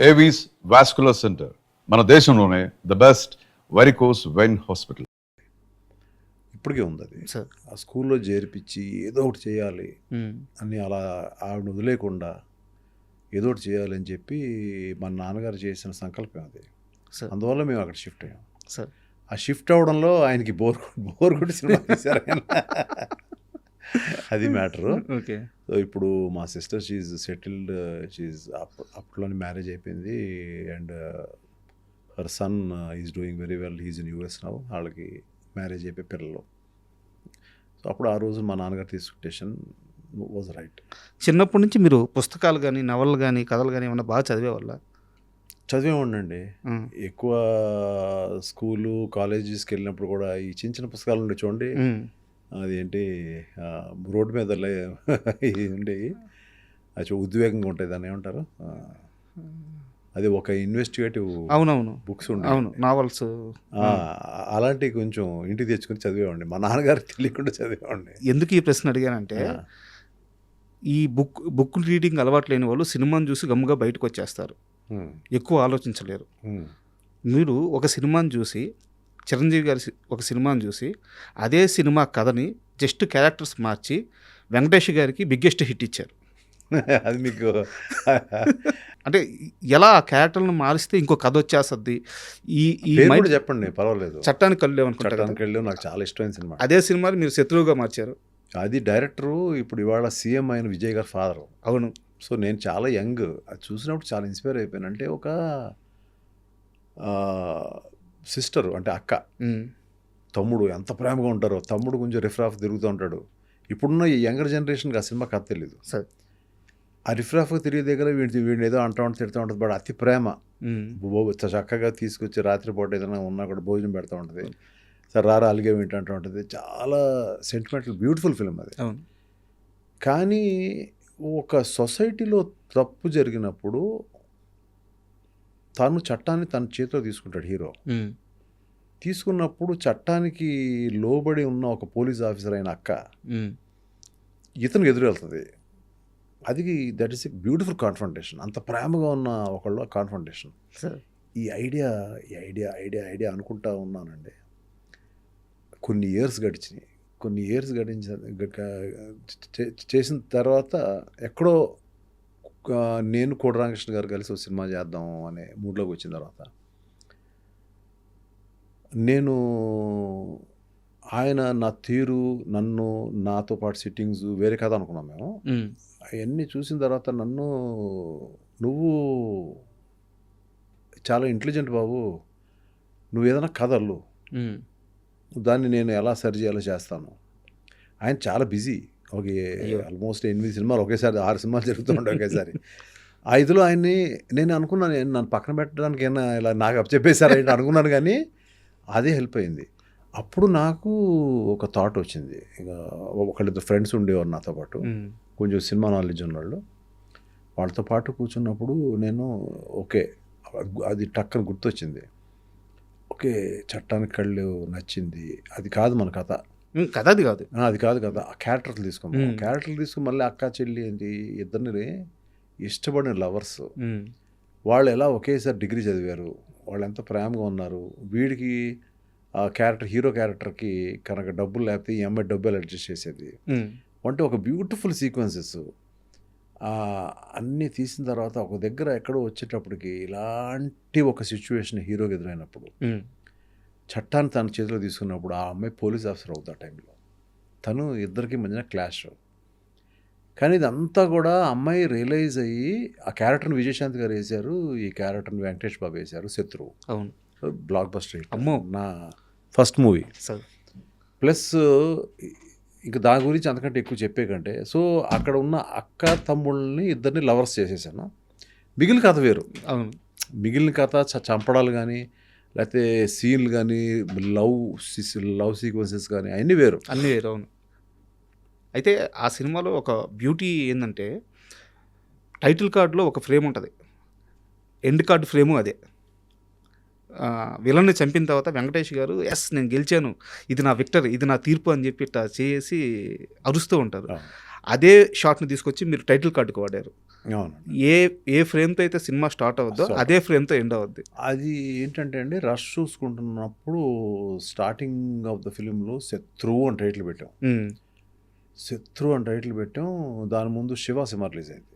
Avis vascular centre మన దేశంలోనే the best varicose vein hospital. ఇప్పటికే ఉంది అది. సార్ ఆ స్కూల్లో చేర్పించి ఏదో ఒకటి చేయాలి అని అలా ఆవిడ వదిలేకుండా ఏదో ఒకటి చేయాలని చెప్పి మా నాన్నగారు చేసిన సంకల్పం అది. సార్ అందువల్ల మేము అక్కడ షిఫ్ట్ అయ్యాం. సార్ ఆ షిఫ్ట్ అవ్వడంలో ఆయనకి బోర్ కొట్టి సినిమా తీశారు ఆయన. అది మ్యాటరు. ఓకే. సో ఇప్పుడు మా సిస్టర్ షీఈ్ సెటిల్డ్, షీఈ్ అప్పట్లోనే మ్యారేజ్ అయిపోయింది. And her son is doing very well, he's in US now. వాళ్ళకి మ్యారేజ్ అయిపోయి పిల్లలు. సో అప్పుడు ఆ రోజు మా నాన్నగారు తీసుకున్న డెసిషన్ వాజ్ రైట్. చిన్నప్పటి నుంచి మీరు పుస్తకాలు కానీ, నవలలు కానీ, కథలు కానీ ఏమన్నా బాగా చదివేవాళ్ళ? చదివేవాడినండి. ఎక్కువ స్కూలు కాలేజెస్కి వెళ్ళినప్పుడు కూడా ఈ చిన్న చిన్న పుస్తకాలు ఉండే చూడండి, అదేంటి రోడ్డు మీద ఉండేవి, అది ఉద్వేగంగా ఉంటాయి, దాన్ని ఏమంటారు, అది ఒక ఇన్వెస్టిగేటివ్ అవునవును బుక్స్ అవును, ఉండే, నావల్స్. అలాంటివి కొంచెం ఇంటికి తెచ్చుకొని చదివేవాడిని. మా నాన్నగారికి తెలియకుండా చదివేవాడిని. ఎందుకు ఈ ప్రశ్న అడిగానంటే, ఈ బుక్ రీడింగ్ అలవాటు లేని వాళ్ళు సినిమాని చూసి గమ్ముగా బయటకు వచ్చేస్తారు, ఎక్కువ ఆలోచించలేరు. మీరు ఒక సినిమాని చూసి, చిరంజీవి గారి ఒక సినిమాని చూసి అదే సినిమా కథని జస్ట్ క్యారెక్టర్స్ మార్చి వెంకటేష్ గారికి బిగ్గెస్ట్ హిట్ ఇచ్చారు. అది మీకు అంటే ఎలా ఆ క్యారెక్టర్లను మారిస్తే ఇంకో కథ వచ్చేస్తుంది. ఈ పేరు కూడా చెప్పండి, పర్వాలేదు. చట్టానికి కళ్ళు అనుకుంటారు. చట్టానికి వెళ్ళి నాకు చాలా ఇష్టమైన సినిమా. అదే సినిమాని మీరు శత్రువుగా మార్చారు. అది డైరెక్టరు ఇప్పుడు ఇవాళ సీఎం అయిన విజయ్ గారి ఫాదర్. అవును. సో నేను చాలా యంగ్, అది చూసినప్పుడు చాలా ఇన్స్పైర్ అయిపోయాను. అంటే ఒక సిస్టర్ అంటే అక్క, తమ్ముడు ఎంత ప్రేమగా ఉంటారో. తమ్ముడు కొంచెం రిఫ్రాఫ్ తిరుగుతూ ఉంటాడు. ఇప్పుడున్న ఈ యంగర్ జనరేషన్కి ఆ సినిమా కథ తెలీదు. సరే, ఆ రిఫ్రాఫ్గా తిరిగే దగ్గర వీడిని ఏదో అంటూ ఉంటుంది, తిడుతూ ఉంటుంది. బట్ అతి ప్రేమ, చక్కగా తీసుకొచ్చి రాత్రిపూట ఏదైనా ఉన్నా కూడా భోజనం పెడతా ఉంటుంది. సరే రారా అలిగే వింటూ ఉంటుంది. చాలా సెంటిమెంటల్ బ్యూటిఫుల్ ఫిల్మ్ అది. అవును. కానీ ఒక సొసైటీలో తప్పు జరిగినప్పుడు తను చట్టాన్ని తన చేతిలో తీసుకుంటాడు హీరో. తీసుకున్నప్పుడు చట్టానికి లోబడి ఉన్న ఒక పోలీస్ ఆఫీసర్ అయిన అక్క ఇతనికి ఎదురు వెళ్తుంది. అది that is a beautiful confrontation. అంత ప్రేమగా ఉన్న ఒకళ్ళు కాన్ఫ్రంటేషన్. ఈ ఐడియా అనుకుంటా ఉన్నానండి. కొన్ని ఇయర్స్ గడిచినాయి. చేసిన తర్వాత ఎక్కడో నేను కోడి రామకృష్ణ గారు కలిసి ఒక సినిమా చేద్దాం అనే మూడ్లోకి వచ్చిన తర్వాత, నేను ఆయన నా తీరు, నన్ను నాతో పాటు సిట్టింగ్స్ వేరే కథ అనుకున్నాం మేము. అవన్నీ చూసిన తర్వాత నువ్వు చాలా ఇంటెలిజెంట్ బాబు, నువ్వు ఏదైనా కథలు దాన్ని నేను ఎలా సరి చేయాలో చేస్తాను. ఆయన చాలా బిజీ. ఓకే, ఆల్మోస్ట్ 8 సినిమాలు ఒకేసారి, 6 సినిమాలు జరుగుతుండే ఒకేసారి. ఆ ఇదిలో ఆయన్ని నేను అనుకున్నాను, నన్ను పక్కన పెట్టడానికి ఏమైనా ఇలా నాకు అప్పచెప్పేశారు ఏంటి అనుకున్నాను. కానీ అదే హెల్ప్ అయింది. అప్పుడు నాకు ఒక థాట్ వచ్చింది. ఇక ఒకళ్ళిద్దరు ఫ్రెండ్స్ ఉండేవారు నాతో పాటు, కొంచెం సినిమా నాలెడ్జ్ ఉన్నవాళ్ళు. వాళ్ళతో పాటు కూర్చున్నప్పుడు నేను ఓకే, అది టక్కన గుర్తొచ్చింది. ఓకే, చట్టానికి కళ్ళు నచ్చింది. అది కాదు మన కథ, కథ అది కాదు, అది కాదు కదా. ఆ క్యారెక్టర్లు తీసుకున్నాం. క్యారెక్టర్లు తీసుకుని మళ్ళీ అక్క చెల్లి ఏంటి, ఇద్దరిని ఇష్టపడిన లవర్స్, వాళ్ళు ఎలా ఒకేసారి డిగ్రీ చదివారు, వాళ్ళు ఎంత ప్రేమగా ఉన్నారు. వీడికి ఆ క్యారెక్టర్, హీరో క్యారెక్టర్కి కనుక డబ్బులు లేకపోతే ఈ అమ్మాయి డబ్బులు అడ్జస్ట్ చేసేది. అంటే ఒక బ్యూటిఫుల్ సీక్వెన్సెస్ అన్నీ తీసిన తర్వాత ఒక దగ్గర ఎక్కడో వచ్చేటప్పటికి ఇలాంటి ఒక సిచ్యువేషన్ హీరోకి ఎదురైనప్పుడు, చట్టాన్ని తన చేతిలో తీసుకున్నప్పుడు, ఆ అమ్మాయి పోలీస్ ఆఫీసర్ అవుతుంది. ఆ టైంలో తను ఇద్దరికి మధ్యన క్లాష్. కానీ ఇదంతా కూడా అమ్మాయి రియలైజ్ అయ్యి, ఆ క్యారెక్టర్ని విజయశాంతి గారు వేశారు, ఈ క్యారెక్టర్ని వెంకటేష్ బాబు వేశారు, శత్రువు. అవును, బ్లాక్ బస్టర్. అమ్మో, నా ఫస్ట్ మూవీ. ప్లస్ ఇంకా దాని గురించి అంతకంటే ఎక్కువ చెప్పే కంటే, సో అక్కడ ఉన్న అక్క తమ్ముళ్ళని ఇద్దరిని లవర్స్ చేసేసాను. మిగిలిన కథ వేరు. అవును, మిగిలిన కథ చంపడాలు కానీ, లేకపోతే సీన్లు కానీ, లవ్ సీక్వెన్సెస్ కానీ అన్నీ వేరు. అవును. అయితే ఆ సినిమాలో ఒక బ్యూటీ ఏంటంటే, టైటిల్ కార్డులో ఒక ఫ్రేమ్ ఉంటుంది, ఎండ్ కార్డు ఫ్రేము అదే. విలన్ని చంపిన తర్వాత వెంకటేష్ గారు ఎస్ నేను గెలిచాను, ఇది నా విక్టరీ, ఇది నా తీర్పు అని చెప్పి ఇట్లా చేసి అరుస్తూ ఉంటారు. అదే షాట్ని తీసుకొచ్చి మీరు టైటిల్ కార్డుకు వాడారు. అవును. ఏ ఫ్రేమ్తో అయితే సినిమా స్టార్ట్ అవుద్దో అదే ఫ్రేమ్తో ఎండ్ అవుద్ది. అది ఏంటంటే అండి, రష్ చూసుకుంటున్నప్పుడు స్టార్టింగ్ ఆఫ్ ద ఫిలింలో శత్రువు అని టైటిల్ పెట్టాం. శత్రువు అని టైటిల్ పెట్టాం. దాని ముందు శివ సినిమా రిలీజ్ అయింది.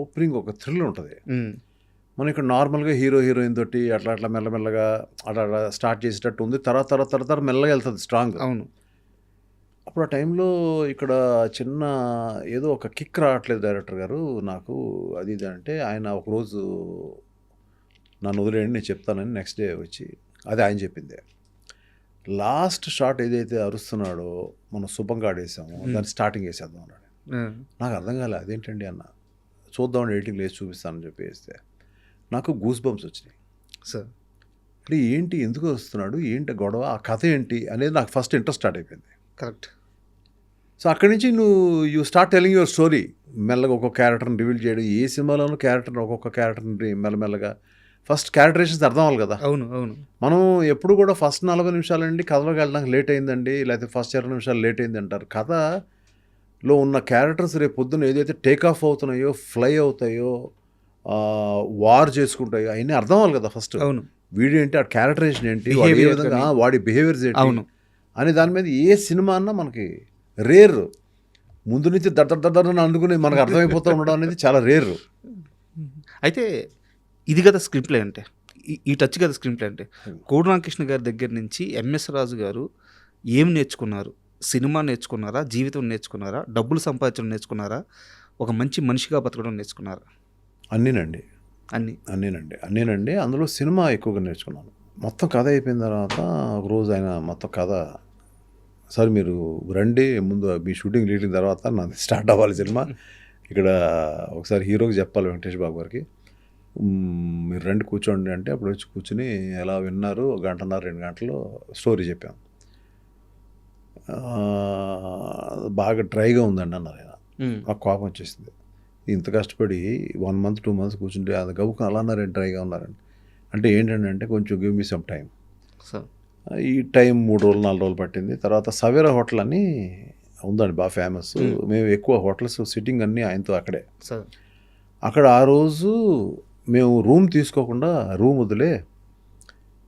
ఓపెనింగ్ ఒక థ్రిల్ ఉంటుంది. మనం ఇక్కడ నార్మల్గా హీరో హీరోయిన్ తోటి అట్లా అట్లా మెల్లమెల్లగా అట్లా అట్లా స్టార్ట్ చేసేటట్టు ఉంది. తర్వాత మెల్లగా వెళ్తుంది స్ట్రాంగ్. అవును. అప్పుడు ఆ టైంలో ఇక్కడ చిన్న ఏదో ఒక కిక్ రావట్లేదు డైరెక్టర్ గారు నాకు, అది ఇది అంటే ఆయన ఒకరోజు నన్ను వదిలేయండి నేను చెప్తానని నెక్స్ట్ డే వచ్చి అది ఆయన చెప్పిందే. లాస్ట్ షాట్ ఏదైతే అరుస్తున్నాడో మనం శుభంగా ఆడేసాము, దాన్ని స్టార్టింగ్ వేసేద్దాం అన్నాడు. నాకు అర్థం కాలే అదేంటండి అన్న, చూద్దామని ఎడిటింగ్ వేసి చూపిస్తానని చెప్పి వేస్తే నాకు గూస్ బంప్స్ వచ్చినాయి. సార్ అంటే ఏంటి, ఎందుకు వస్తున్నాడు, ఏంటి గొడవ, ఆ కథ ఏంటి అనేది నాకు ఫస్ట్ ఇంట్రెస్ట్ స్టార్ట్ అయిపోయింది. కరెక్ట్. సో అక్కడి నుంచి you start telling your story. మెల్లగా ఒక్కొక్క క్యారెక్టర్ని రివీల్ చేయడం, ఏ సినిమాలోనూ ఒక్కొక్క క్యారెక్టర్ని మెల్లమెల్లగా ఫస్ట్ క్యారెక్టరేషన్స్ అర్థం అవ్వాలి కదా. అవును అవును. మనం ఎప్పుడు కూడా ఫస్ట్ 40 నిమిషాలండి కథలోకి వెళ్ళడానికి లేట్ అయిందండి, లేకపోతే ఫస్ట్ 20 నిమిషాలు లేట్ అయింది అంటారు. కథలో ఉన్న క్యారెక్టర్స్ రేపు పొద్దున్న ఏదైతే టేక్ ఆఫ్ అవుతున్నాయో, ఫ్లై అవుతాయో, వార్ చేసుకుంటాయో అవన్నీ అర్థం అవ్వాలి కదా ఫస్ట్. అవును. వీడియో ఏంటి, ఆ క్యారెక్టరేషన్ ఏంటి, వాడి ఏ విధంగా వాడి బిహేవియర్స్ ఏంటి అనే దాని మీద ఏ సినిమా అన్నా మనకి రేర్. ముందు నుంచి దద్దరని అందుకుని మనకు అర్థమైపోతూ ఉండడం అనేది చాలా రేర్. అయితే ఇది కదా స్క్రీన్ ప్లే అంటే, ఈ టచ్ కదా స్క్రీన్ ప్లే అంటే. కోడి రామకృష్ణ గారి దగ్గర నుంచి ఎంఎస్ రాజు గారు ఏం నేర్చుకున్నారు? సినిమా నేర్చుకున్నారా, జీవితం నేర్చుకున్నారా, డబ్బులు సంపాదించడం నేర్చుకున్నారా, ఒక మంచి మనిషిగా బతకడం నేర్చుకున్నారా? అన్నీనండి. అందులో సినిమా ఎక్కువగా నేర్చుకున్నాను. మొత్తం కథ అయిపోయిన తర్వాత ఒకరోజు ఆయన మొత్తం కథ, సార్ మీరు రండి ముందు మీ షూటింగ్ లీటింగ్ తర్వాత నాది స్టార్ట్ అవ్వాలి సినిమా, ఇక్కడ ఒకసారి హీరోకి చెప్పాలి వెంకటేష్ బాబు గారికి, మీరు రండి కూర్చోండి అంటే అప్పుడు వచ్చి కూర్చుని ఎలా విన్నారు, 1 గంటన్నర 2 గంటల్లో స్టోరీ చెప్పాం. బాగా డ్రైగా ఉందండి అన్నారు ఆయన. నాకు కోపం వచ్చేసింది, ఇంత కష్టపడి 1 month 2 months కూర్చుంటే అది గబుకుని అలా అన్నారండి, డ్రైగా ఉన్నారండి. అంటే ఏంటంటే కొంచెం గివ్ మీ సమ్ టైం. ఈ టైం 3 రోజులు 4 రోజులు పట్టింది. తర్వాత సవేరా హోటల్ అని ఉందండి, బాగా ఫేమస్. మేము ఎక్కువ హోటల్స్ సిట్టింగ్ అన్నీ ఆయనతో అక్కడే. అక్కడ ఆ రోజు మేము రూమ్ తీసుకోకుండా రూమ్ వదిలే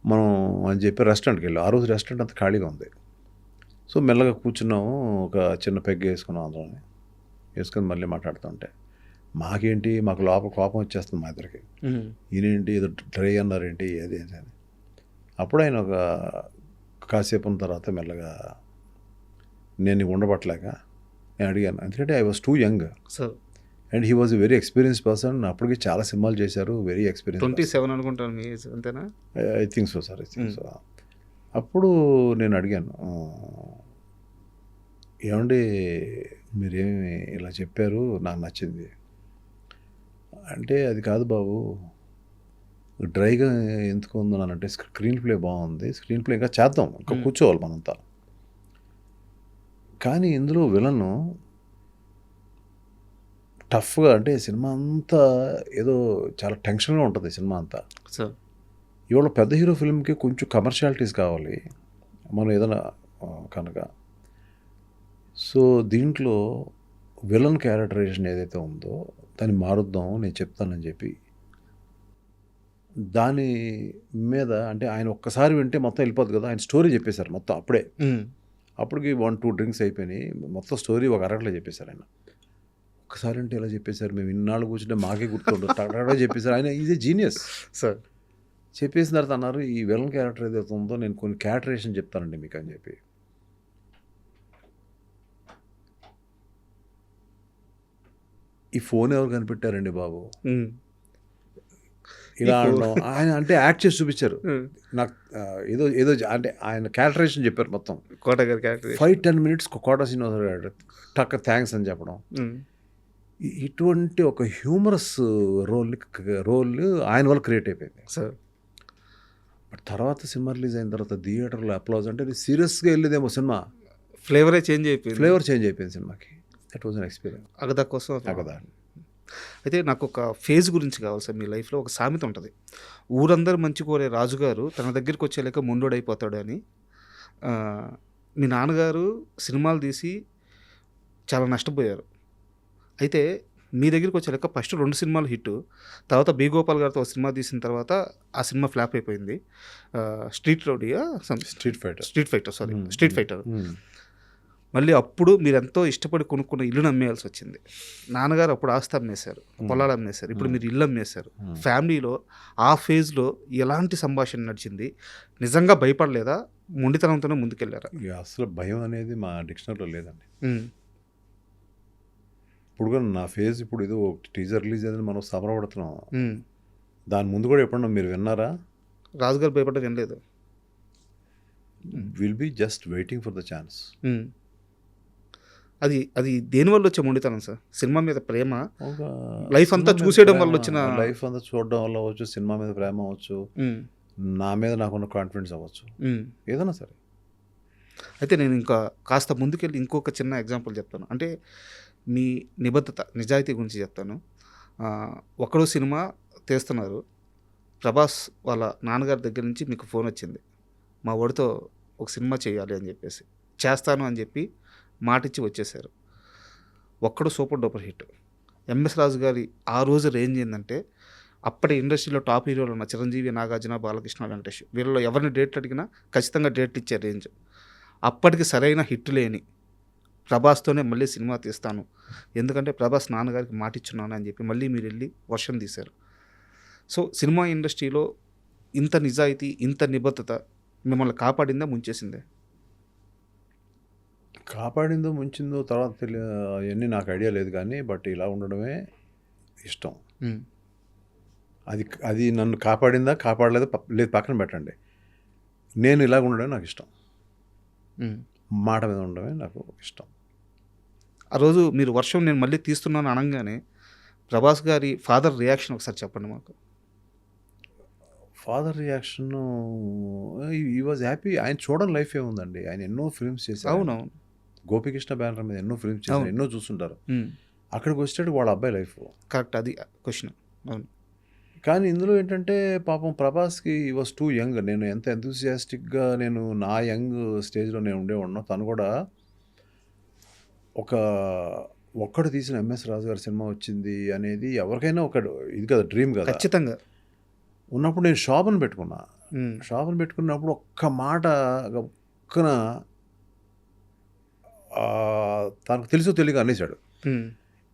మనం అని చెప్పి రెస్టారెంట్కి వెళ్ళాం. ఆ రోజు రెస్టారెంట్ అంత ఖాళీగా ఉంది. సో మెల్లగా కూర్చున్నాము, ఒక చిన్న పెగ్ వేసుకున్నాం, అందులోనే వేసుకొని మళ్ళీ మాట్లాడుతుంటే మాకేంటి, మాకు లోపల కోపం వచ్చేస్తుంది మా ఇద్దరికి. ఈయనేంటి ఏదో డ్రై అన్నారేంటి ఏది అని. అప్పుడు ఆయన ఒక కాసేపు ఉన్న తర్వాత మెల్లగా నేను ఉండబట్టలేక నేను అడిగాను, ఎందుకంటే I was two young and he was a very experience person. అప్పటికి చాలా సినిమాలు చేశారు, వెరీ ఎక్స్పీరియన్స్. 27 అనుకుంటాను మీ ఏజ్, అంతేనా? I think so sir, I think so. అప్పుడు నేను అడిగాను, ఏమండి మీరేమి ఇలా చెప్పారు, నాకు నచ్చింది అంటే, అది కాదు బాబు డ్రైగా ఎందుకు ఉందనంటే స్క్రీన్ ప్లే బాగుంది, స్క్రీన్ ప్లే ఇంకా చేద్దాం, ఇంకా కూర్చోవాలి మనంతా, కానీ ఇందులో విలను టఫ్గా, అంటే సినిమా అంతా ఏదో చాలా టెన్షన్గా ఉంటుంది సినిమా అంతా. ఇవాళ పెద్ద హీరో ఫిల్మ్కి కొంచెం కమర్షియాలిటీస్ కావాలి మనం ఏదైనా కనుక. సో దీంట్లో విలన్ క్యారెక్టరైజేషన్ ఏదైతే ఉందో దాన్ని మారుద్దాం, నేను చెప్తానని చెప్పి దాని మీద, అంటే ఆయన ఒక్కసారి వింటే మొత్తం వెళ్ళిపోద్ది కదా, ఆయన స్టోరీ చెప్పేశారు మొత్తం అప్పుడే. అప్పటికి 1-2 డ్రింక్స్ అయిపోయినాయి, మొత్తం స్టోరీ ఒక అరగట్లో చెప్పేశారు ఆయన. ఒక్కసారి అంటే ఎలా చెప్పేశారు, మేము ఇన్నాళ్ళు కూర్చుంటే మాకే గుర్తుండదు, టగటగా చెప్పేశారు ఆయన. Is a genius sir. చెప్పేసిన తర్వాత అన్నారు, ఈ విలన్ క్యారెక్టర్ ఏదైతే ఉందో నేను కొన్ని క్యారెక్టరేషన్ చెప్తానండి మీకు అని చెప్పి. ఈ ఫోన్ ఎవరు కనిపెట్టారండి బాబు ఇలా అనడం, ఆయన అంటే యాక్ట్ చేసి చూపించారు నాకు. ఏదో ఏదో అంటే ఆయన క్యారెక్టరేషన్ చెప్పారు మొత్తం. 5-10 minutes కోట శ్రీనివాసరావు గారు టక్ థ్యాంక్స్ అని చెప్పడం, ఇటువంటి ఒక హ్యూమరస్ రోల్ ఆయన వల్ల క్రియేట్ అయిపోయింది సార్. బట్ తర్వాత సినిమా రిలీజ్ అయిన తర్వాత థియేటర్లో అప్లాజ్, అంటే సీరియస్గా వెళ్ళేదేమో సినిమా, ఫ్లేవర్ చేంజ్ అయిపోయింది సినిమాకి. That was an experience. Agatha కోసం అగదా అయితే నాకు ఒక ఫేజ్ గురించి కావాలి సార్. మీ లైఫ్‌లో ఒక సామెత ఉంటది. ఊరందరూ మంచి కోరే రాజుగారు తన దగ్గరికి వచ్చేలేక మొండోడైపోతాడు అని. మీ నాన్నగారు సినిమాలు తీసి చాలా నష్టపోయారు. అయితే మీ దగ్గరికి వచ్చేలేక ఫస్ట్ 2 సినిమాలు హిట్టు. తర్వాత 'బి. గోపాల్' గారితో ఒక సినిమా తీసిన తర్వాత ఆ సినిమా ఫ్లాప్ అయిపోయింది. 'స్ట్రీట్ రౌడీయా' street fighter. 'Street fighter' sorry 'street fighter'. మళ్ళీ అప్పుడు మీరెంతో ఇష్టపడి కొనుక్కున్న ఇల్లుని అమ్మేయాల్సొచ్చింది. నాన్నగారు అప్పుడు ఆస్తి అమ్మేశారు, పొలాలు అమ్మేశారు. ఇప్పుడు మీరు ఇల్లు అమ్మేశారు. ఫ్యామిలీలో ఆ ఫేజ్‌లో ఎలాంటి సంభాషణ నడిచింది? నిజంగా భయపడలేదా? మొండితనంతోనే ముందుకెళ్లారా? ఇక అసలు భయం అనేది మా డిక్షనరీలో లేదండి. హ్మ్. ఇప్పుడు కూడా నా ఫేజ్ ఇప్పుడు ఏదో టీజర్ రిలీజ్ అయిందని మనం సంబరపడుతున్నాం. హ్మ్. దాని ముందు కూడా ఎప్పుడన్నా మీరు విన్నారా? రాజుగారు భయపడ్డం వినలేదు. Will be just waiting for the chance. హ్మ్. అది దేనివల్ల వచ్చే మొండితనం సార్? సినిమా మీద ప్రేమ, లైఫ్ అంతా చూసేయడం వల్ల వచ్చిన లైఫ్ అంతా చూడడం వల్ల అవ్వచ్చు, సినిమా మీద ప్రేమ అవ్వచ్చు, హ్మ్. నా మీద నాకున్న కాన్ఫిడెన్స్ అవ్వచ్చు, హ్మ్. ఏదైనా సరే. అయితే నేను ఇంకా కాస్త ముందుకెళ్ళి ఇంకొక చిన్న ఎగ్జాంపుల్ చెప్తాను. అంటే మీ నిబద్ధత, నిజాయితీ గురించి చెప్తాను. ఒక్కడో సినిమా తీస్తున్నారు. ప్రభాస్ వాళ్ళ నాన్నగారి దగ్గర నుంచి మీకు ఫోన్ వచ్చింది. మా వాడితో ఒక సినిమా చేయాలి అని చెప్పేసి. చేస్తాను అని చెప్పి మాటిచ్చి వచ్చేసారు. ఒక్కడు సూపర్ డూపర్ హిట్. ఎంఎస్ రాజు గారి ఆ రోజు రేంజ్ ఏంటంటే, అప్పటి ఇండస్ట్రీలో టాప్ హీరోలు ఉన్న చిరంజీవి, నాగార్జున, బాలకృష్ణ, వెంకటేష్ వీళ్ళలో ఎవరిని డేట్లు అడిగినా ఖచ్చితంగా డేట్లు ఇచ్చే రేంజ్. అప్పటికి సరైన హిట్ లేని ప్రభాస్తోనే మళ్ళీ సినిమా తీస్తాను, ఎందుకంటే ప్రభాస్ నాన్నగారికి మాటిచ్చున్నాను అని చెప్పి మళ్ళీ మీరు వెళ్ళి వర్షం తీశారు. సో సినిమా ఇండస్ట్రీలో ఇంత నిజాయితీ, ఇంత నిబద్ధత మిమ్మల్ని కాపాడిందా, ముంచేసిందే? కాపాడిందో ముంచిందో తర్వాత అవన్నీ నాకు ఐడియా లేదు, కానీ బట్ ఇలా ఉండడమే ఇష్టం. అది నన్ను కాపాడిందా కాపాడలేదా లేదు పక్కన పెట్టండి. నేను ఇలాగ ఉండడమే నాకు ఇష్టం. మాట మీద ఉండడమే నాకు ఇష్టం. ఆ రోజు మీరు వర్షం నేను మళ్ళీ తీస్తున్నాను అనగానే ప్రభాస్ గారి ఫాదర్ రియాక్షన్ ఒకసారి చెప్పండి మాకు. ఫాదర్ రియాక్షన్ ఈ వాజ్ హ్యాపీ. ఆయన చూడడం లైఫ్ ఏముందండి, ఆయన ఎన్నో ఫిల్మ్స్ చేశారు. అవునవును. గోపికృష్ణ బ్యానర్ మీద ఎన్నో ఫిల్మ్స్ చేశారు, ఎన్నో చూస్తుంటారు. అక్కడికి వచ్చేటట్టు వాళ్ళ అబ్బాయి లైఫ్ కరెక్ట్, అది క్వశ్చన్. అవును. కానీ ఇందులో ఏంటంటే పాపం ప్రభాస్కి ఈ వాజ్ టూ యంగ్. నేను ఎంత ఎంతూసియాస్టిక్గా నేను నా యంగ్ స్టేజ్లో నేను ఉండేవాడినో, తను కూడా ఒక్కడు తీసిన ఎంఎస్ రాజు గారి సినిమా వచ్చింది అనేది ఎవరికైనా ఒక ఇది కదా, డ్రీమ్ కదా. ఖచ్చితంగా. ఉన్నప్పుడు నేను షాప్ని పెట్టుకున్నా. షాప్ని పెట్టుకున్నప్పుడు ఒక్క మాట ఒక్కన తనకు తెలుసో తెలియక అనేసాడు,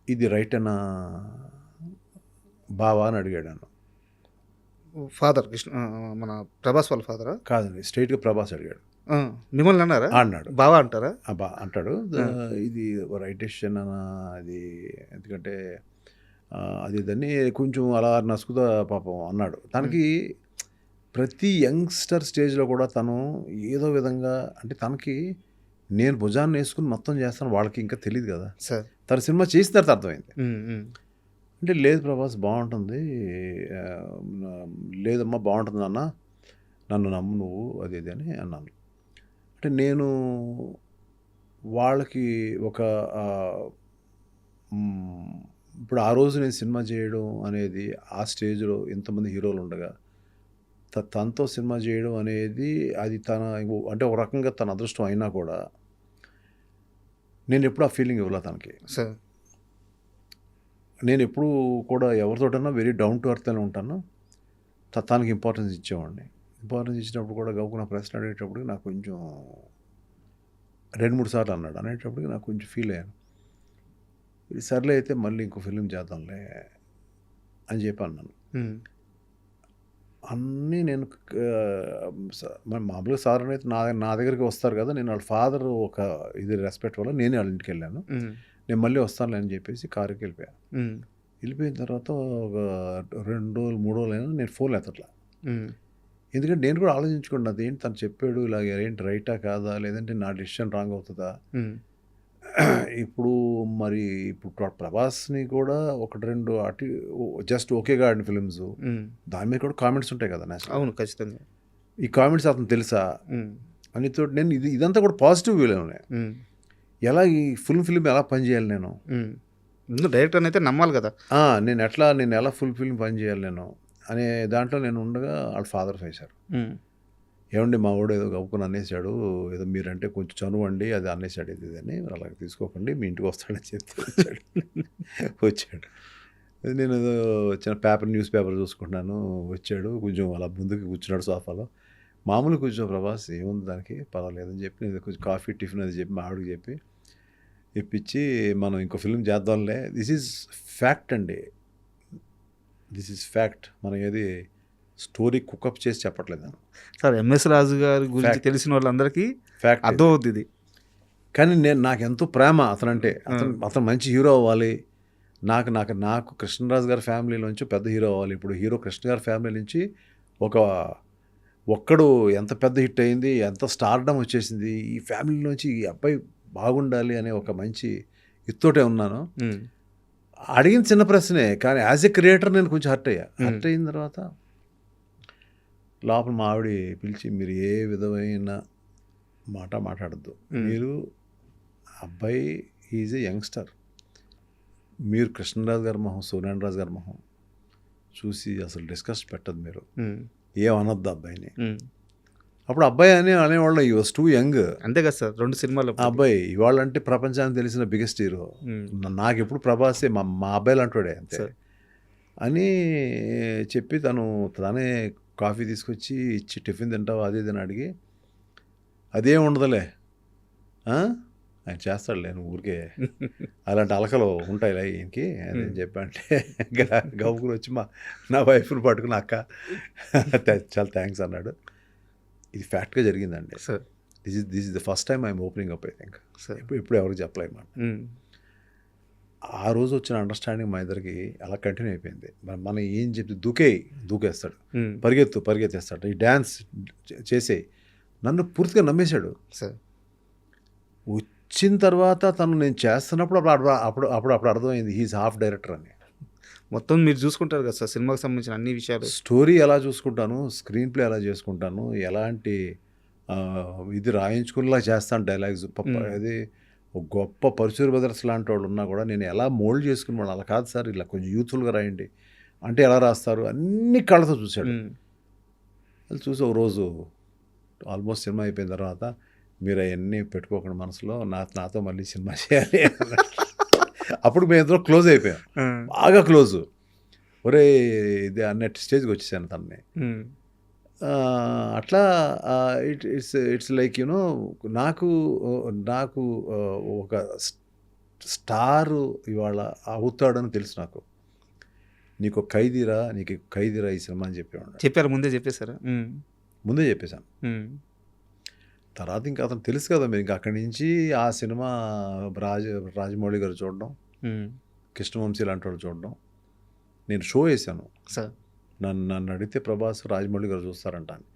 ఇది రైట్ అన్నా బావా అని అడిగాడు నన్ను. ఫాదర్ కృష్ణ, మన ప్రభాస్ వాళ్ళ ఫాదరా? కాదండి, స్ట్రైట్గా ప్రభాస్ అడిగాడు. మిమ్మల్ని అన్నారా? అన్నాడు. బావా అంటారా? అంటాడు. ఇది రైట్ డెసిషన్ అన్న, అది ఎందుకంటే అది దాన్ని కొంచెం అలా నసుకుదా పాపం అన్నాడు. తనకి ప్రతి యంగ్స్టర్ స్టేజ్లో కూడా తను ఏదో విధంగా, అంటే తనకి నేను భుజాన్ని వేసుకుని మొత్తం చేస్తాను, వాళ్ళకి ఇంకా తెలియదు కదా సార్. తన సినిమా చేసిన తర్వాత అర్థమైంది. అంటే లేదు ప్రభాస్ బాగుంటుంది, లేదమ్మా బాగుంటుంది అన్న, నన్ను నమ్ము నువ్వు, అది ఇది అని అన్నాను. అంటే నేను వాళ్ళకి ఒక ఇప్పుడు ఆ రోజు నేను సినిమా చేయడం అనేది, ఆ స్టేజ్లో ఇంతమంది హీరోలు ఉండగా తనతో సినిమా చేయడం అనేది, అది తన అంటే ఒక రకంగా తన అదృష్టం అయినా కూడా నేను ఎప్పుడు ఆ ఫీలింగ్ ఇవ్వలే తనకి. సార్ నేను ఎప్పుడు కూడా ఎవరితోటన్నా వెరీ డౌన్ టు ఎర్త్ అని ఉంటాను. తనకి ఇంపార్టెన్స్ ఇచ్చేవాడిని. ఇంపార్టెన్స్ ఇచ్చినప్పుడు కూడా గౌకున్న ప్రశ్న అడిగేటప్పటికి నాకు కొంచెం 2-3 సార్లు అన్నాడు. అనేటప్పటికి నాకు కొంచెం ఫీల్ అయ్యాను. ఇది సర్లే అయితే మళ్ళీ ఇంకో ఫిలిం చేద్దాంలే అని చెప్పి అన్నాను. అన్నీ నేను మామూలుగా సార్ అయితే నా దగ్గరికి వస్తారు కదా, నేను వాళ్ళ ఫాదర్ ఒక ఇది రెస్పెక్ట్ వల్ల నేనే వాళ్ళ ఇంటికి వెళ్ళాను. నేను మళ్ళీ వస్తానులే అని చెప్పేసి కారుకి వెళ్ళిపోయాను. వెళ్ళిపోయిన తర్వాత ఒక 2 రోజులు 3 రోజులు అయినా నేను ఫోన్ ఎత్తట్లా. ఎందుకంటే నేను కూడా ఆలోచించుకున్నాను, అదేంటి తను చెప్పాడు ఇలాగ, ఏంటి రైటా కాదా, లేదంటే నా డెసిషన్ రాంగ్ అవుతుందా. ఇప్పుడు మరి ఇప్పుడు ప్రభాస్ని కూడా 1-2 అటు జస్ట్ ఓకేగా ఆడిన ఫిలిమ్స్, దాని మీద కూడా కామెంట్స్ ఉంటాయి కదా నేషనల్. అవును, ఖచ్చితంగా. ఈ కామెంట్స్ అతను తెలుసా అనితో నేను ఇదంతా కూడా పాజిటివ్ వేలోనే, ఎలా ఈ ఫిల్మ్ ఎలా పనిచేయాలి నేను, ముందు డైరెక్టర్ అయితే నమ్మాలి కదా. నేను ఎలా ఫుల్ఫిల్లింగ్ పని చేయాలి నేను అనే దాంట్లో నేను ఉండగా వాళ్ళ ఫాదర్ వేశారు. ఏమండి మా వాడు ఏదో గవ్వుకుని అనేసాడు, ఏదో మీరంటే కొంచెం చనువండి అది అనేసాడు, ఇది అని అలాగే తీసుకోకండి మీ ఇంటికి వస్తాడని చెప్తే వచ్చాడు. నేను ఏదో చిన్న న్యూస్ పేపర్ చూసుకుంటున్నాను, వచ్చాడు కొంచెం అలా ముందుకు కూర్చున్నాడు సోఫాలో. మామూలు కూర్చో ప్రభాస్ ఏముంది దానికి పర్వాలేదని చెప్పి నేను కొంచెం కాఫీ టిఫిన్ అది చెప్పి మా ఆవిడకి చెప్పి ఇప్పించి మనం ఇంకో ఫిల్మ్ చేద్దాంలే. దిస్ ఈజ్ ఫ్యాక్ట్ అండి, దిస్ ఈజ్ ఫ్యాక్ట్. మనం ఏది స్టోరీ కుకప్ చేసి చెప్పట్లేదు సార్. ఎంఎస్ రాజు గారి గురించి Fact. తెలిసిన వాళ్ళందరికీ ఫ్యాక్ట్. అర్థం అవుతుంది ఇది. కానీ నాకు ఎంతో ప్రేమ అతనంటే. అతను మంచి హీరో అవ్వాలి. నాకు కృష్ణరాజు గారి ఫ్యామిలీలోంచి పెద్ద హీరో అవ్వాలి. ఇప్పుడు హీరో కృష్ణ గారి ఫ్యామిలీ నుంచి ఒక్కడు ఎంత పెద్ద హిట్ అయింది, ఎంత స్టార్డమ్ వచ్చేసింది, ఈ ఫ్యామిలీలోంచి ఈ అబ్బాయి బాగుండాలి అనే ఒక మంచి ఇత్తోటే ఉన్నాను. అడిగిన చిన్న ప్రశ్నే, కానీ యాజ్ ఎ క్రియేటర్ నేను కొంచెం హర్ట్ అయిన తర్వాత లోపల మా ఆవిడ పిలిచి, మీరు ఏ విధమైన మాట్లాడద్దు, మీరు అబ్బాయి ఈజ్ ఏ యంగ్స్టర్, మీరు కృష్ణరాజు గారి మొహం సూర్యనారాయణ రాజు గారి మొహం చూసి అసలు డిస్కస్ పెట్టదు, మీరు ఏమనొద్దు అబ్బాయిని. అప్పుడు అబ్బాయి అనేవాళ్ళు ఈ వాజ్ టూ యంగ్. అంతే కదా సార్, 2 సినిమాలు అబ్బాయి ఇవాళ అంటే ప్రపంచానికి తెలిసిన బిగ్గెస్ట్ హీరో. నాకు ఎప్పుడు ప్రభాసే మా అబ్బాయిలు అంటాడే అంతే అని చెప్పి తనే కాఫీ తీసుకొచ్చి ఇచ్చి, టిఫిన్ తింటావు అది ఇది అని అడిగి, అదేం ఉండదులే ఆయన చేస్తాడులే, నువ్వు ఊరికే అలాంటి అలకలు ఉంటాయిలే ఈయనకి అని చెప్పంటే గవ్వుకుని వచ్చి నా వైఫ్ని పట్టుకుని, అక్క చాలా థ్యాంక్స్ అన్నాడు. ఇది ఫ్యాక్ట్గా జరిగిందండి. This is the first time I'm opening up. I think ఇప్పుడు ఎవరికి చెప్పలేమాట. ఆ రోజు వచ్చిన అండర్స్టాండింగ్ మా ఇద్దరికి అలా కంటిన్యూ అయిపోయింది. మనం ఏం చెప్తే దూకేస్తాడు, పరిగెత్తేస్తాడు, ఈ డ్యాన్స్ చేసే నన్ను పూర్తిగా నమ్మేశాడు. వచ్చిన తర్వాత నేను చేస్తున్నప్పుడు అప్పుడు అర్థమైంది హీఈస్ హాఫ్ డైరెక్టర్ అని. మొత్తం మీరు చూసుకుంటారు కదా సార్ సినిమాకి సంబంధించిన అన్ని విషయాలు. స్టోరీ ఎలా చూసుకుంటాను, స్క్రీన్ ప్లే ఎలా చేసుకుంటాను, ఎలాంటి ఇది రాయించుకునేలా చేస్తాను డైలాగ్స్. అది ఒక గొప్ప పరుచూరి బ్రదర్స్ లాంటి వాళ్ళు ఉన్నా కూడా నేను ఎలా మోల్డ్ చేసుకుని వాళ్ళు అలా కాదు సార్, ఇలా కొంచెం యూత్ఫుల్గా రాయండి అంటే ఎలా రాస్తారు అన్ని కళ్ళతో చూశాడు. అది చూసి ఒక రోజు ఆల్మోస్ట్ సినిమా అయిపోయిన తర్వాత, మీరు అవన్నీ పెట్టుకోకుండా మనసులో నాతో మళ్ళీ సినిమా చేయాలి అప్పుడు మేము ఇద్దరు క్లోజ్ అయిపోయాం, బాగా క్లోజు. ఒరే ఇది అన్నట్టు స్టేజ్కి వచ్చేసాను తనని. అట్లా ఇట్స్ లైక్ యూనో నాకు ఒక స్టారు ఇవాళ అవుతాడని తెలుసు నాకు. నీకు ఖైదీరా ఈ సినిమా అని చెప్పారు, ముందే చెప్పేశారా? ముందే చెప్పేశాను. తర్వాత ఇంకా అతను తెలుసు కదా, మీరు ఇంకా అక్కడి నుంచి ఆ సినిమా రాజమౌళి గారు చూడడం, కృష్ణవంశీ లాంటి వాళ్ళు చూడడం. నేను షో వేసాను సార్, నన్ను అడిగితే ప్రభాస్ రాజమౌళి గారు చూస్తారంట అని.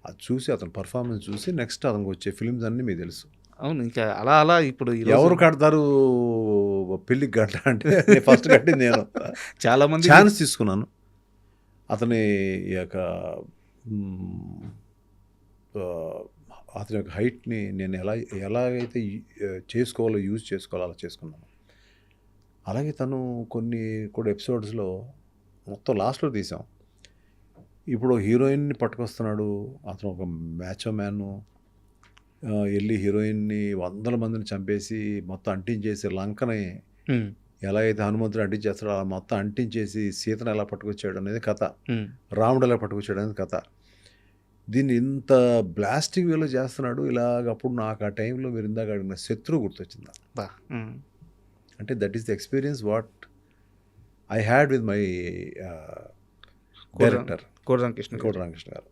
అది చూసి అతను పర్ఫార్మెన్స్ చూసి నెక్స్ట్ అతనికి వచ్చే ఫిల్మ్స్ అన్నీ మీకు తెలుసు. అవును, ఇంకా అలా ఇప్పుడు ఎవరు కడతారు పెళ్ళికి గంట అంటే ఫస్ట్ కట్టింది నేను. చాలామంది ఛాన్స్ తీసుకున్నాను. అతని యొక్క అతని యొక్క హైట్ని నేను ఎలాగైతే యూజ్ చేసుకోవాలో అలా చేసుకున్నాను. అలాగే తను కొన్ని కూడా ఎపిసోడ్స్లో మొత్తం లాస్ట్లో తీసాం. ఇప్పుడు హీరోయిన్ని పట్టుకొస్తున్నాడు అతను, ఒక మ్యాచో మ్యాను, వెళ్ళి హీరోయిన్ని 100 మందిని చంపేసి మొత్తం అంటించేసి, లంకని ఎలా అయితే హనుమంతుడు అంటించేస్తాడో అలా మొత్తం అంటించేసి సీతను ఎలా పట్టుకొచ్చాడు అనేది కథ, రాముడు ఎలా పట్టుకొచ్చాడు అనేది కథ. దీన్ని ఇంత బ్లాస్టింగ్ వేలో చేస్తున్నాడు ఇలాగప్పుడు నాకు ఆ టైంలో మీరు ఇందాక అడిగిన శత్రువు గుర్తొచ్చిందా. అంటే that is the experience what I had with my director కోడి రామకృష్ణ గారు.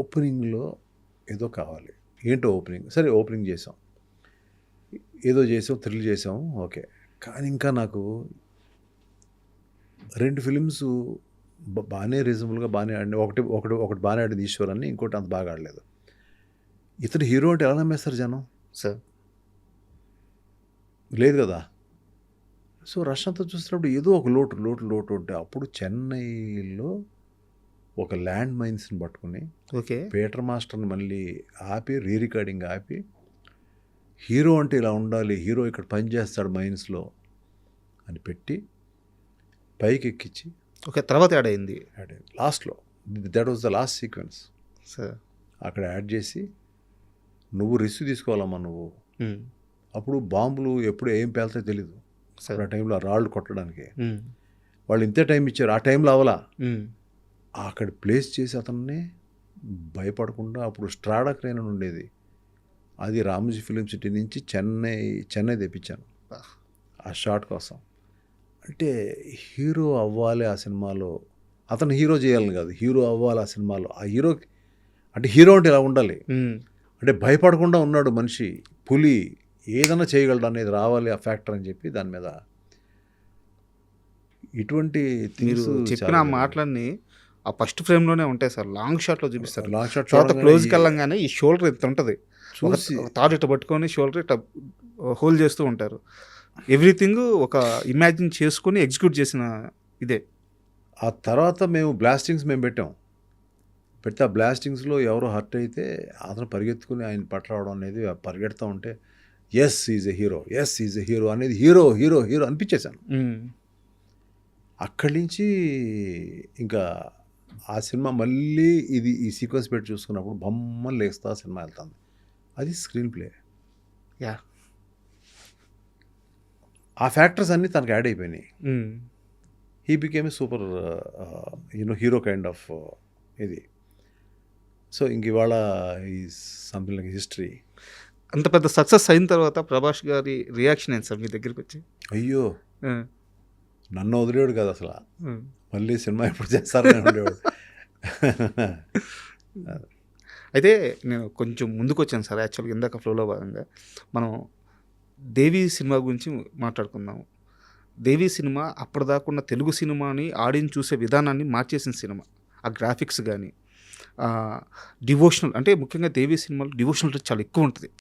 ఓపెనింగ్లో ఏదో కావాలి, ఏంటో ఓపెనింగ్, సరే ఓపెనింగ్ చేసాం, ఏదో చేసాం, థ్రిల్ చేసాం, ఓకే. కానీ ఇంకా నాకు 2 ఫిలిమ్స్ బాగానే రీజనబుల్గా బాగానే ఆడి, ఒకటి బాగానే ఆడింది ఈశ్వర్ అని, ఇంకోటి అంత బాగా ఆడలేదు. ఇతను హీరో అంటే ఎలా నమ్మేస్తారు జనం సార్? లేదు కదా. సో రష్ అంతా చూస్తున్నప్పుడు ఏదో ఒక లోటు ఉంటే, అప్పుడు చెన్నైలో ఒక ల్యాండ్ మైన్స్ని పట్టుకుని పీటర్ మాస్టర్ని మళ్ళీ ఆపి, రికార్డింగ్ ఆపి, హీరో అంటే ఇలా ఉండాలి, హీరో ఇక్కడ పనిచేస్తాడు మైన్స్లో, అని పెట్టి పైకి ఎక్కించి ఓకే, తర్వాత యాడ్ అయింది లాస్ట్లో that was the last sequence. Sir. అక్కడ యాడ్ చేసి నువ్వు రిస్క్ తీసుకోవాలమ్మా నువ్వు. అప్పుడు బాంబులు ఎప్పుడు ఏం పేలుతాయో తెలీదు. సార్. ఆ టైంలో రాళ్ళు కొట్టడానికి వాళ్ళు ఇంతే టైం ఇచ్చారు. ఆ టైంలో అవలా అక్కడ ప్లేస్ చేసి అతన్ని భయపడకుండా అప్పుడు స్ట్రాడా క్రేన్ అని ఉండేది, అది రామోజీ ఫిలిం సిటీ నుంచి చెన్నై తెప్పించాను ఆ షాట్ కోసం. అంటే హీరో అవ్వాలి ఆ సినిమాలో, అతను హీరో చేయాలని కాదు, హీరో అవ్వాలి ఆ సినిమాలో. ఆ హీరోకి అంటే హీరో అంటే ఇలా ఉండాలి, అంటే భయపడకుండా ఉన్నాడు మనిషి, పులి ఏదైనా చేయగలడు అనేది రావాలి ఆ ఫ్యాక్టర్ అని చెప్పి దాని మీద ఇటువంటి మీరు చెప్పిన ఆ మాటలన్నీ ఆ ఫస్ట్ ఫ్రేమ్లోనే ఉంటాయి సార్, లాంగ్ షాట్లో చూపిస్తారు. లాంగ్ షాట్ తర్వాత క్లోజ్కి వెళ్ళంగానే ఈ షోల్డర్ ఎంత ఉంటుంది చూసి తాడు ఇట్లా పట్టుకొని షోల్డర్ ఇట్లా హోల్డ్ చేస్తూ ఉంటారు. ఎవ్రీథింగ్ ఒక ఇమాజిన్ చేసుకొని ఎగ్జిక్యూట్ చేసిన ఇదే. ఆ తర్వాత మేము బ్లాస్టింగ్స్ పెట్టాం. పెడితే ఆ బ్లాస్టింగ్స్లో ఎవరో హర్ట్ అయితే అతను పరిగెత్తుకుని ఆయన పట్టరావడం అనేది, పరిగెడుతూ ఉంటే S is a hero, S is a hero అనేది హీరో హీరో హీరో అనిపించేశాను. అక్కడి నుంచి ఇంకా ఆ సినిమా మళ్ళీ ఈ సీక్వెన్స్ పెట్టి చూసుకున్నప్పుడు బొమ్మలు లేస్తా సినిమా వెళ్తుంది. అది స్క్రీన్ ప్లే. యా, ఆ ఫ్యాక్టర్స్ అన్నీ తనకు యాడ్ అయిపోయినాయి. He became a super hero kind of ఇది. సో ఇంక ఇవాళ ఈ సంథింగ్ లైక్ హిస్టరీ. అంత పెద్ద సక్సెస్ అయిన తర్వాత ప్రభాస్ గారి రియాక్షన్ ఏంటి సార్ మీ దగ్గరికి వచ్చి? అయ్యో, నన్ను వదిలేడు కదా అసలు, మళ్ళీ సినిమా ఎప్పుడు చేస్తారని ఉండేవాడు. అయితే నేను కొంచెం ముందుకు వచ్చాను సార్, యాక్చువల్గా ఇందాక ఫ్లోలో భాగంగా మనం దేవి సినిమా గురించి మాట్లాడుకుందాము. దేవి సినిమా అప్పటిదాకున్న తెలుగు సినిమాని ఆడియన్స్ చూసే విధానాన్ని మార్చేసిన సినిమా. ఆ గ్రాఫిక్స్ కానీ, డివోషనల్, అంటే ముఖ్యంగా దేవి సినిమాలో డివోషనల్ చాలా ఎక్కువ ఉంటుంది.